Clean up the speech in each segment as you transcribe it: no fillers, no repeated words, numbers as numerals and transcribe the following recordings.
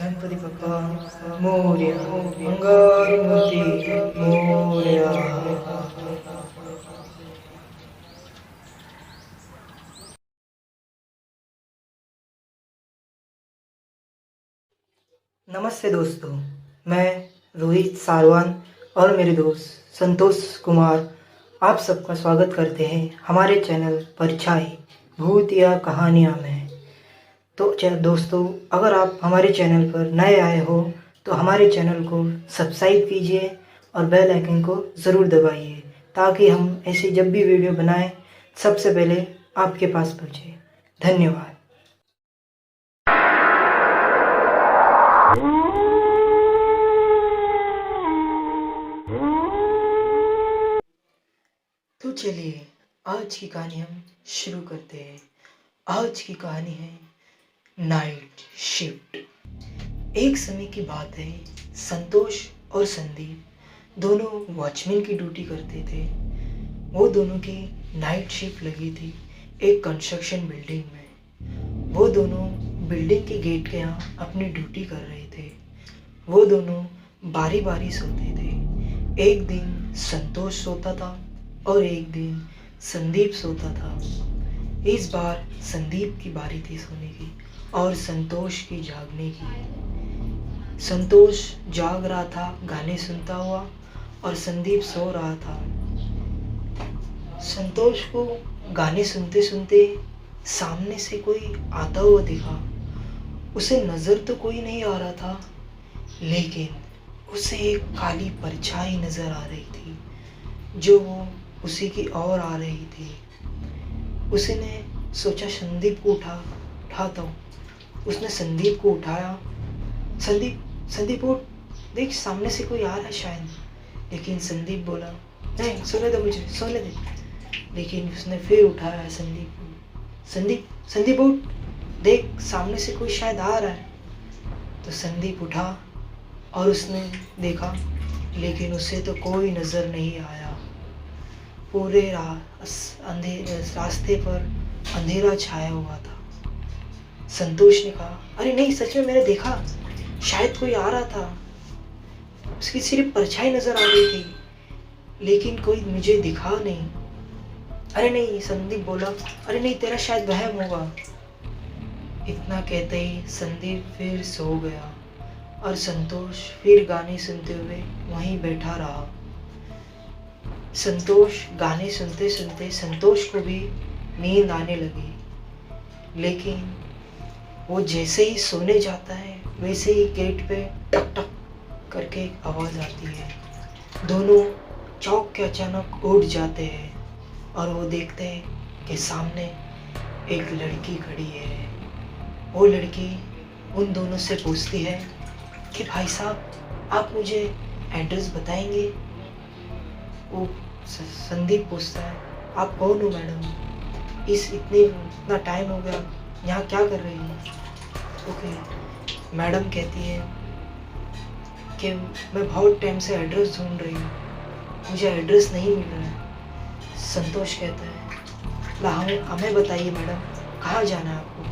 गणपति बप्पा मोरया, मंगलमूर्ति मोरया। नमस्ते दोस्तों, मैं रोहित सारवान और मेरे दोस्त संतोष कुमार आप सबका स्वागत करते हैं हमारे चैनल परछाई भूत या कहानियाँ में। तो दोस्तों, अगर आप हमारे चैनल पर नए आए हो तो हमारे चैनल को सब्सक्राइब कीजिए और बेल आइकन को ज़रूर दबाइए ताकि हम ऐसी जब भी वीडियो बनाएं सबसे पहले आपके पास पहुँचे। धन्यवाद। तो चलिए आज की कहानी हम शुरू करते हैं। आज की कहानी है नाइट शिफ्ट। एक समय की बात है, संतोष और संदीप दोनों वॉचमैन की ड्यूटी करते थे। वो दोनों की नाइट शिफ्ट लगी थी एक कंस्ट्रक्शन बिल्डिंग में। वो दोनों बिल्डिंग के गेट के यहाँ अपनी ड्यूटी कर रहे थे। वो दोनों बारी बारी सोते थे। एक दिन संतोष सोता था और एक दिन संदीप सोता था। इस बार संदीप की बारी थी सोने की और संतोष की जागने की। संतोष जाग रहा था गाने सुनता हुआ और संदीप सो रहा था। संतोष को गाने सुनते सुनते सामने से कोई आता हुआ दिखा। उसे नजर तो कोई नहीं आ रहा था, लेकिन उसे एक काली परछाई नजर आ रही थी जो वो उसी की ओर आ रही थी। उसने सोचा संदीप को उठाता हूँ। उसने संदीप को उठाया। संदीप उठ, देख सामने से कोई आ रहा है शायद। लेकिन संदीप बोला नहीं, सोने दो मुझे, सोने दे। लेकिन उसने फिर उठाया संदीप को। संदीप उठ, देख सामने से कोई शायद आ रहा है। तो संदीप उठा और उसने देखा, लेकिन उसे तो कोई नजर नहीं आया। पूरे रास्ते पर अंधेरा छाया हुआ था। संतोष ने कहा, अरे नहीं, सच में मैंने देखा, शायद कोई आ रहा था। उसकी सिर्फ परछाई नजर आ रही थी, लेकिन कोई मुझे दिखा नहीं। अरे नहीं, संदीप बोला, अरे नहीं, तेरा शायद वहम होगा। इतना कहते ही संदीप फिर सो गया और संतोष फिर गाने सुनते हुए वहीं बैठा रहा। संतोष गाने सुनते सुनते संतोष को भी नींद आने लगी। लेकिन वो जैसे ही सोने जाता है वैसे ही गेट पे टक टक करके एक आवाज़ आती है। दोनों चौंक के अचानक उठ जाते हैं और वो देखते हैं कि सामने एक लड़की खड़ी है। वो लड़की उन दोनों से पूछती है कि भाई साहब, आप मुझे एड्रेस बताएंगे? वो संदीप पूछता है, आप कौन हो मैडम? इतना टाइम हो गया, यहाँ क्या कर रही हैं? ओके, मैडम कहती है कि मैं बहुत टाइम से एड्रेस ढूंढ रही हूँ, मुझे एड्रेस नहीं मिल रहा है। संतोष कहता है, ला हमें बताइए मैडम, कहाँ जाना है आपको?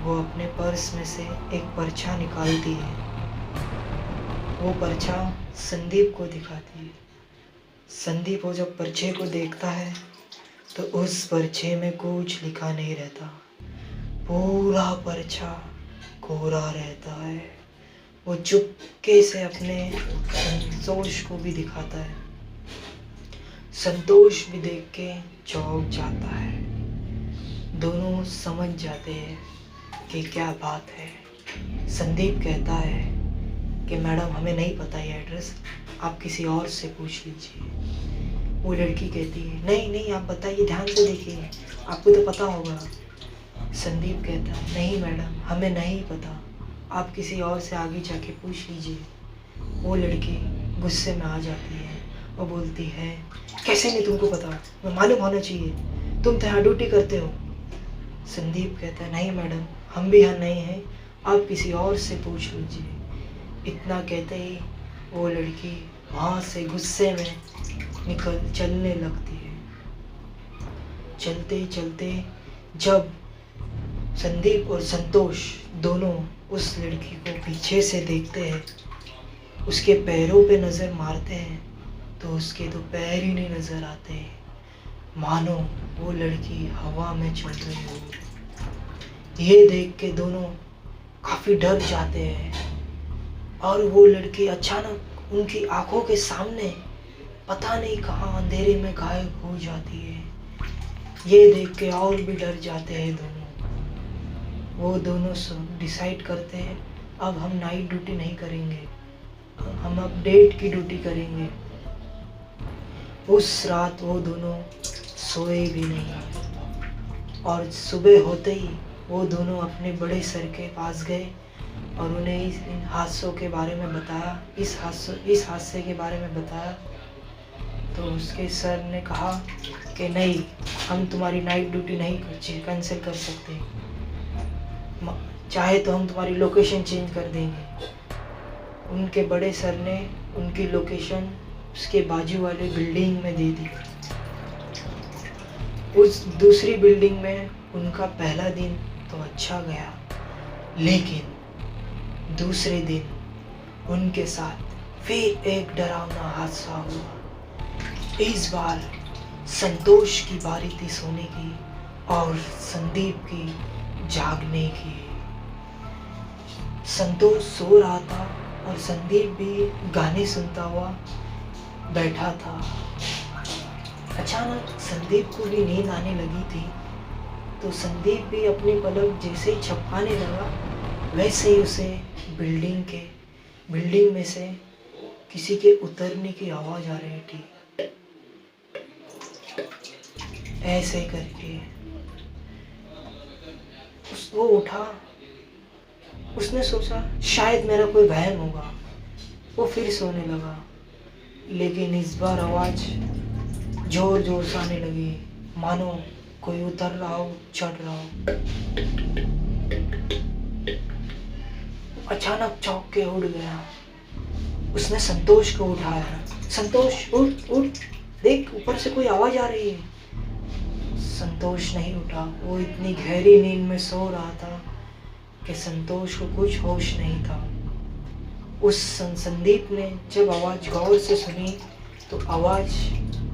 वो अपने पर्स में से एक पर्चा निकालती है। वो पर्चा संदीप को दिखाती है। संदीप वो जब पर्चे को देखता है तो उस पर्चे में कुछ लिखा नहीं रहता। पूरा पर्चा कोरा रहता है। वो चुपके से अपने संतोष को भी दिखाता है। संतोष भी देख के चौंक जाता है। दोनों समझ जाते हैं कि क्या बात है। संदीप कहता है कि मैडम, हमें नहीं पता ये एड्रेस, आप किसी और से पूछ लीजिए। वो लड़की कहती है, नहीं, आप बताइए, ध्यान से देखिए, आपको तो पता होगा। संदीप कहता है, नहीं मैडम, हमें नहीं पता, आप किसी और से आगे जाके पूछ लीजिए। वो लड़की गुस्से में आ जाती है और बोलती है, कैसे नहीं तुमको पता? मैं मालूम होना चाहिए, तुम तो यहाँ ड्यूटी करते हो। संदीप कहता है, नहीं मैडम, हम भी यहाँ नहीं हैं, आप किसी और से पूछ लीजिए। इतना कहते ही वो लड़की वहाँ से गुस्से में चलने लगती है। चलते चलते जब संदीप और संतोष दोनों उस लड़की को पीछे से देखते हैं, उसके पैरों पे नज़र मारते हैं तो उसके तो पैर ही नहीं नज़र आते, मानो वो लड़की हवा में चल रही हो। ये देख के दोनों काफ़ी डर जाते हैं और वो लड़की अचानक उनकी आंखों के सामने पता नहीं कहाँ अंधेरे में गायब हो जाती है। ये देख के और भी डर जाते हैं दोनों। वो दोनों डिसाइड करते हैं अब हम नाइट ड्यूटी नहीं करेंगे, हम अब डेट की ड्यूटी करेंगे। उस रात वो दोनों सोए भी नहीं और सुबह होते ही वो दोनों अपने बड़े सर के पास गए और उन्हें इन हादसों के बारे में बताया, इस हादसे के बारे में बताया। तो उसके सर ने कहा कि नहीं, हम तुम्हारी नाइट ड्यूटी नहीं कैंसिल कर सकते, चाहे तो हम तुम्हारी लोकेशन चेंज कर देंगे। उनके बड़े सर ने उनकी लोकेशन उसके बाजू वाले बिल्डिंग में दे दी। उस दूसरी बिल्डिंग में उनका पहला दिन तो अच्छा गया, लेकिन दूसरे दिन उनके साथ फिर एक डरावना हादसा हुआ। इस बार संतोष की बारी थी सोने की और संदीप की जागने की। संतोष सो रहा था और संदीप भी गाने सुनता हुआ बैठा था। अचानक संदीप को भी नींद आने लगी थी, तो संदीप भी अपनी पलक जैसे ही झपकाने लगा, वैसे ही उसे बिल्डिंग में से किसी के उतरने की आवाज़ आ रही थी। ऐसे करके वो उठा, उसने सोचा शायद मेरा कोई वहम होगा। वो फिर सोने लगा, लेकिन इस बार आवाज़ जोर जोर से आने लगी, मानो कोई उतर रहा हो, चढ़ रहा हो। अचानक चौंक के उठ गया। उसने संतोष को उठाया, संतोष उठ उठ, देख ऊपर से कोई आवाज़ आ रही है। संतोष नहीं उठा, वो इतनी गहरी नींद में सो रहा था कि संतोष को कुछ होश नहीं था। उस संदीप ने जब आवाज़ गौर से सुनी तो आवाज़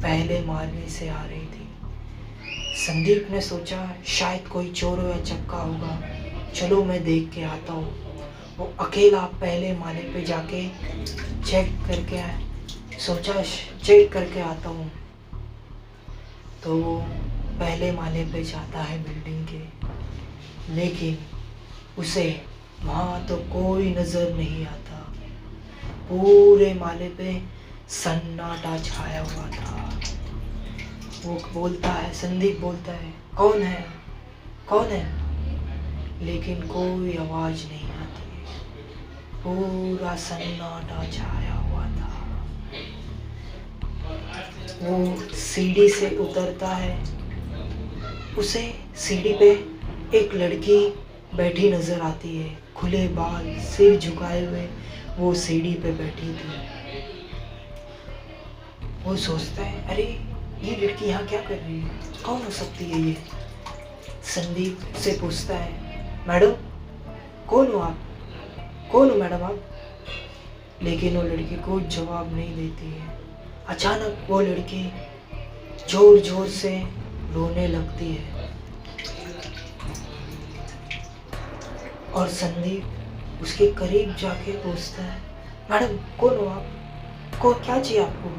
पहले माले से आ रही थी। संदीप ने सोचा शायद कोई चोर या चक्का होगा, चलो मैं देख के आता हूँ। वो अकेला पहले माले पे जाके चेक करके आता हूँ। तो वो पहले माले पे जाता है बिल्डिंग के, लेकिन उसे वहाँ तो कोई नज़र नहीं आता। पूरे माले पे सन्नाटा छाया हुआ था। वो बोलता है, संदीप बोलता है, कौन है, कौन है, लेकिन कोई आवाज़ नहीं आती। पूरा सन्नाटा छाया हुआ था। वो सीढ़ी से उतरता है, उसे सीढ़ी पे एक लड़की बैठी नजर आती है, खुले बाल, सिर झुकाए हुए वो सीढ़ी पे बैठी थी। वो सोचता है अरे ये लड़की यहाँ क्या कर रही है, कौन हो सकती है ये। संदीप से पूछता है, मैडम कौन हो आप, कौन हो मैडम आप। लेकिन वो लड़की कोई जवाब नहीं देती है। अचानक वो लड़की जोर जोर से रोने लगती है और संदीप उसके करीब जाके पूछता है, मैडम कौन हो आप, को क्या चाहिए आपको।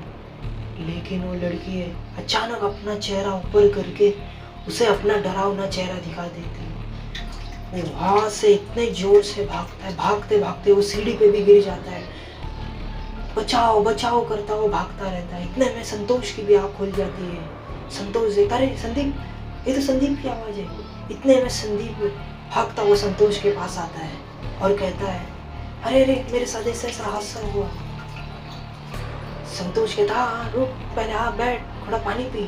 लेकिन वो लड़की है अचानक अपना चेहरा ऊपर करके उसे अपना डरावना चेहरा दिखा देती है। वो वहाँ से इतने जोर से भागता है, भागते भागते वो सीढ़ी पे भी गिर जाता है। बचाओ बचाओ करता वो भागता रहता है। इतने में संतोष की भी आँख खुल जाती है। संतोष देखता, अरे संदीप, ये तो संदीप की आवाज़ है। इतने में संदीप भागता वो संतोष के पास आता है और कहता है, अरे अरे मेरे साथ ऐसा हादसा हुआ। संतोष कहता, हाँ रुक पहले, हाँ बैठ, थोड़ा पानी पी।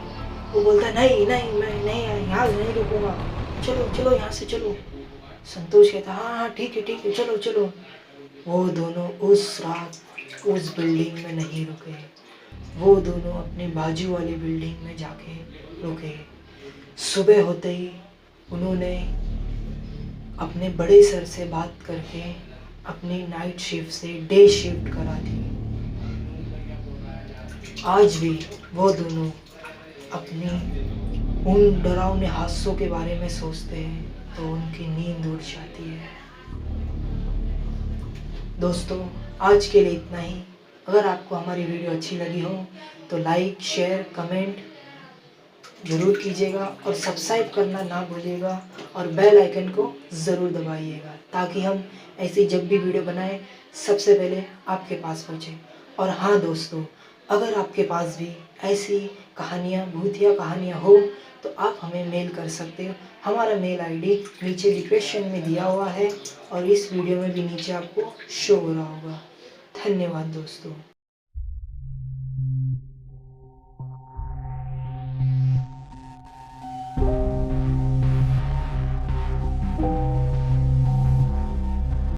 वो बोलता है, नहीं नहीं मैं नहीं, यहाँ नहीं रुकूंगा, चलो चलो यहाँ से चलो। संतोष कहता, हाँ हाँ ठीक है चलो चलो। वो दोनों उस रात उस बिल्डिंग में नहीं रुके। वो दोनों अपने बाजू वाली बिल्डिंग में जाके रुके। सुबह होते ही उन्होंने अपने बड़े सर से बात करके अपनी नाइट शिफ्ट से डे शिफ्ट करा दी। आज भी वो दोनों अपनी उन डरावने हादसों के बारे में सोचते हैं तो उनकी नींद उड़ जाती है। दोस्तों, आज के लिए इतना ही। अगर आपको हमारी वीडियो अच्छी लगी हो तो लाइक, शेयर, कमेंट ज़रूर कीजिएगा और सब्सक्राइब करना ना भूलिएगा और बेल आइकन को ज़रूर दबाइएगा ताकि हम ऐसी जब भी वीडियो बनाएं सबसे पहले आपके पास पहुँचे। और हाँ दोस्तों, अगर आपके पास भी ऐसी कहानियाँ, भूतिया कहानियाँ हो तो आप हमें मेल कर सकते हो। हमारा मेल आईडी नीचे डिस्क्रिप्शन में दिया हुआ है और इस वीडियो में भी नीचे आपको शो हो रहा होगा। धन्यवाद दोस्तों।